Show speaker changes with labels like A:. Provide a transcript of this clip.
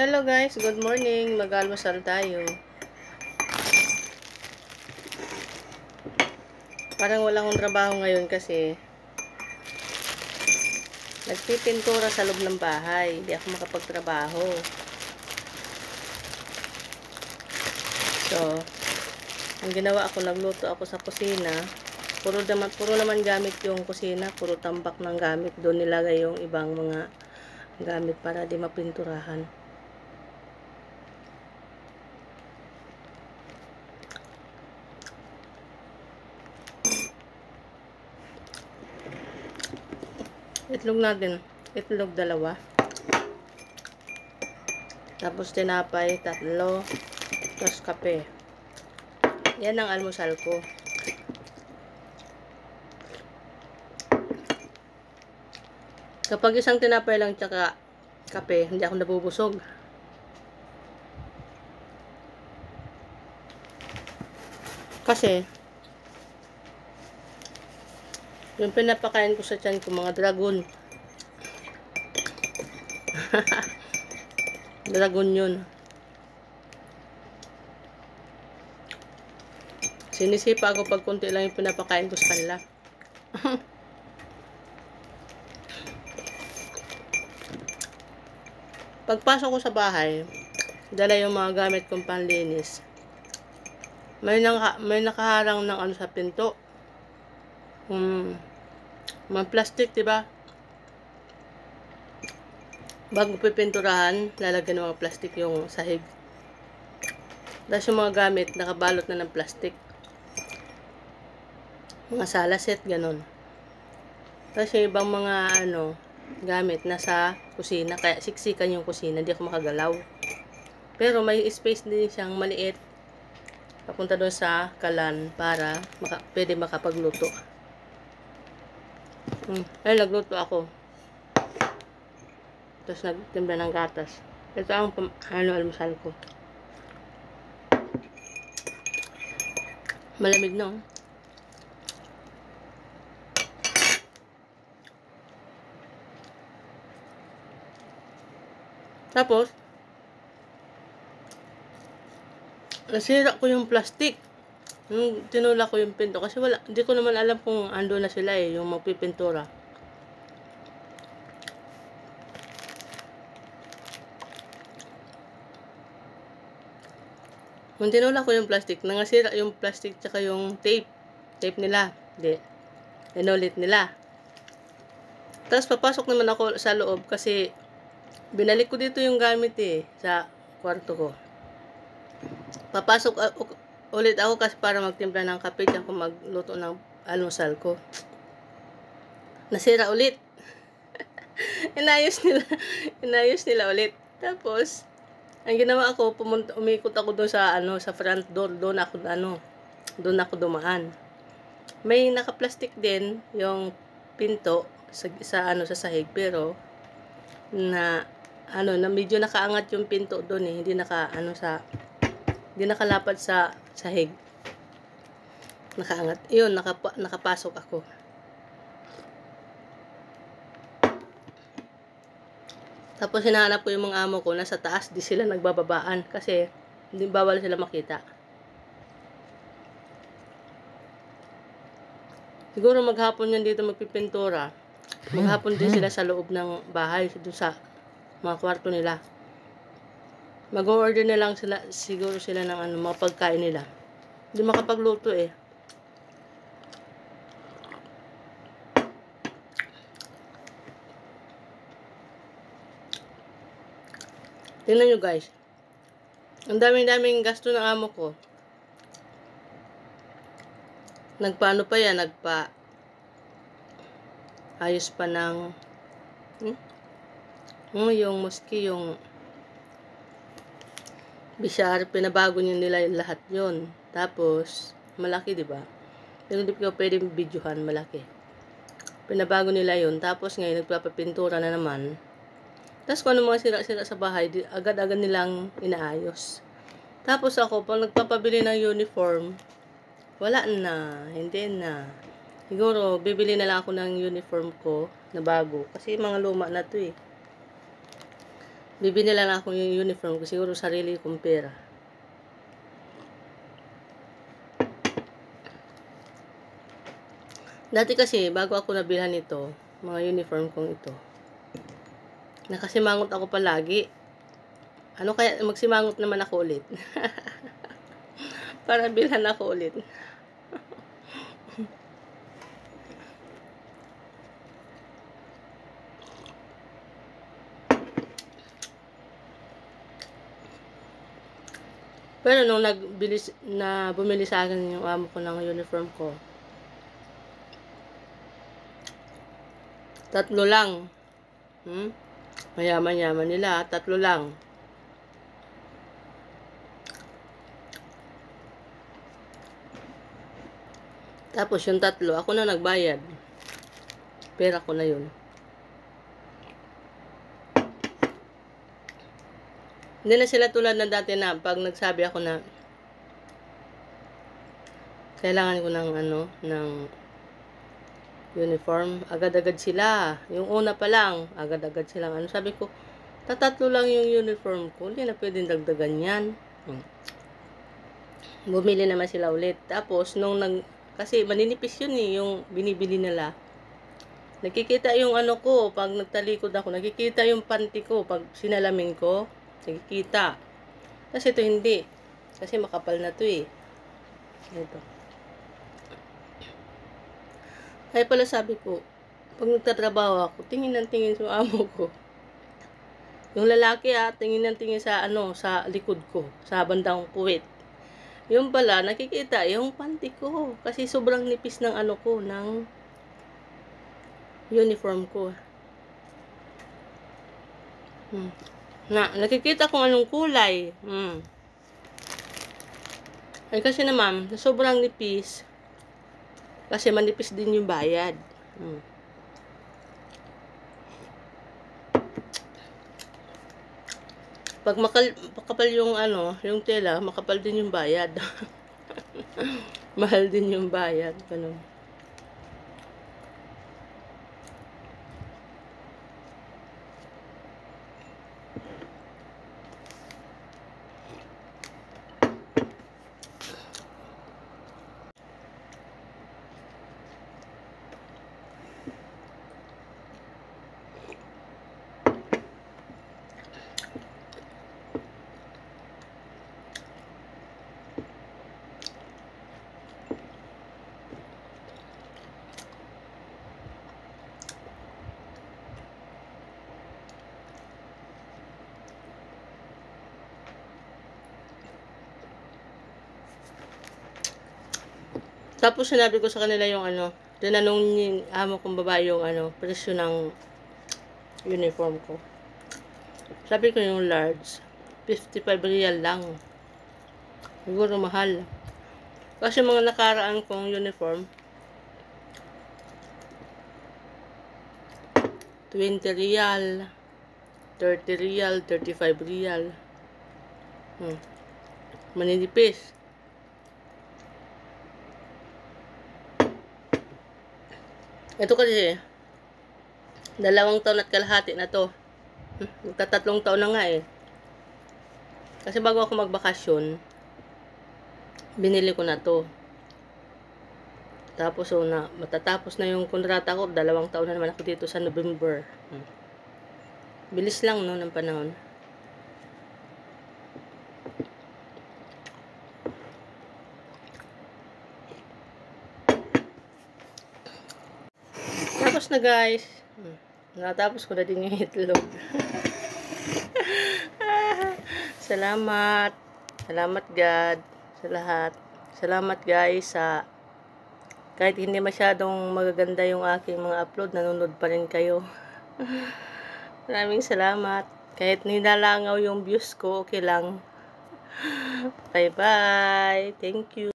A: Hello guys, good morning. Mag-almusal tayo. Parang wala akong trabaho ngayon kasi nagpipintura sa loob ng bahay. Hindi ako makapagtrabaho. So, ang ginawa ako, nagluto ako sa kusina. Puro naman gamit yung kusina. Puro tambak ng gamit. Doon nilagay yung ibang mga gamit para di mapinturahan. Itlog natin. Itlog 2. Tapos tinapay 3. Tapos kape. Yan ang almusal ko. Kapag isang tinapay lang tsaka kape, hindi ako nabubusog. Kasi yung pinapakain ko sa tiyan ko, mga dragon. Dragon yun. Sinisipa ako pag konti lang yung pinapakain ko sa kanila. Pagpasok ko sa bahay, dala yung mga gamit kong panlinis. May nakaharang ng ano sa pinto. Mga plastic, diba? Bago pipinturahan, lalagyan ng mga plastic yung sahig. Tapos yung mga gamit, nakabalot na ng plastic. Mga salaset, ganon. Tapos yung ibang mga gamit nasa kusina, kaya siksikan yung kusina, hindi ako makagalaw. Pero may space din siyang maliit papunta doon sa kalan para pwede makapagluto. Ay, nagluto ako. Tapos nagtimpla ng gatas. Ito ang almusal ko. Malamig no? Tapos, nasira ko yung plastic. Nung tinula ko yung pinto. Kasi hindi ko naman alam kung ando na sila yung magpipintura. Nung tinula ko yung plastic, nangasira yung plastic tsaka yung tape. Tape nila. Hindi. Inulit nila. Tapos papasok naman ako sa loob kasi binalik ko dito yung gamit sa kwarto ko. Papasok ulit ako kasi para magtimpla ng kape tsaka magluto ng almusal ko. Nasira ulit. Inayos nila ulit. Tapos, ang ginawa ko, umikot ako doon sa front door, doon ako dumaan. May naka-plastic din yung pinto sa sahig, pero na medyo nakaangat yung pinto doon hindi nakalapad sa sahig. Nakaangat. Yun, nakapasok ako. Tapos hinahanap ko yung mga amo ko, nasa taas, di sila nagbababaan kasi hindi bawal sila makita. Siguro maghapon yan dito magpipintura. Maghapon din sila sa loob ng bahay, doon sa mga kwarto nila. Mag-order na lang siguro sila ng mga pagkain nila. Hindi makapagluto Tingnan nyo guys. Ang daming gasto ng amo ko. Nagpaano pa yan? Ayos pa ng yung moski, yung bishar, pinabago nila yung lahat yun. Tapos, malaki, diba? Pero hindi ko pwede videohan, malaki. Pinabago nila yun. Tapos ngayon, nagpapapintura na naman. Tapos kung ano mga sira-sira sa bahay, agad-agad nilang inaayos. Tapos ako, pag nagpapabili ng uniform, wala na, hindi na. Siguro, bibili na lang ako ng uniform ko na bago. Kasi mga luma na to Bibili lang ako yung uniform ko. Siguro sarili kong pera. Dati kasi, bago ako nabilhan ito, mga uniform kong ito, nakasimangot ako palagi. Ano kaya, magsimangot naman ako ulit. Para bilhan ako ulit. Pero nung bumili sa akin yung amo ko ng uniform ko, 3 lang. Mayaman-yaman nila, 3 lang. Tapos yung 3, ako na nagbayad. Pera ko na yun. Hindi na sila tulad na dati na pag nagsabi ako na kailangan ko ng uniform, agad-agad sila. Yung una pa lang, agad-agad silang sabi ko, 3 lang yung uniform ko, hindi na pwedeng dagdagan yan. Bumili naman sila ulit. Tapos, kasi maninipis yun yung binibili nila. Nakikita yung ko, pag nagtalikod ako, nakikita yung panty ko, pag sinalamin ko, nakikita. Kasi ito hindi. Kasi makapal na to Ito. Kaya pala sabi ko, pag nagtatrabaho ako, tingin ng tingin sa amo ko. Yung lalaki tingin ng tingin sa sa likod ko, sa bandang puwit. Yung pala, nakikita yung panty ko. Kasi sobrang nipis ng ko, ng uniform ko. Nakikita kung anong kulay. Ay kasi naman, sobrang nipis. Kasi manipis din yung bayad. Pag makapal yung yung tela, makapal din yung bayad. Mahal din yung bayad. Ganun. Tapos sinabi ko sa kanila yung tinanong ni amo kong babae yung presyo ng uniform ko. Sabi ko yung large, 55 real lang. Siguro mahal. Kasi mga nakaraan kong uniform, 20 real, 30 real, 35 real. Maninipis. Ito kasi, 2 taon at kalahati na to. Magta 3 taon na nga Kasi bago ako magbakasyon, binili ko na to. Tapos matatapos na yung kontrata ko, 2 taon na naman ako dito sa November. Bilis lang ng panahon. Tapos na guys. Natapos ko na din yung itlog. Salamat. Salamat God sa lahat. Salamat guys sa kahit hindi masyadong magaganda yung aking mga upload, nanonood pa rin kayo. Maraming salamat. Kahit nilalangaw yung views ko, okay lang. Bye bye. Thank you.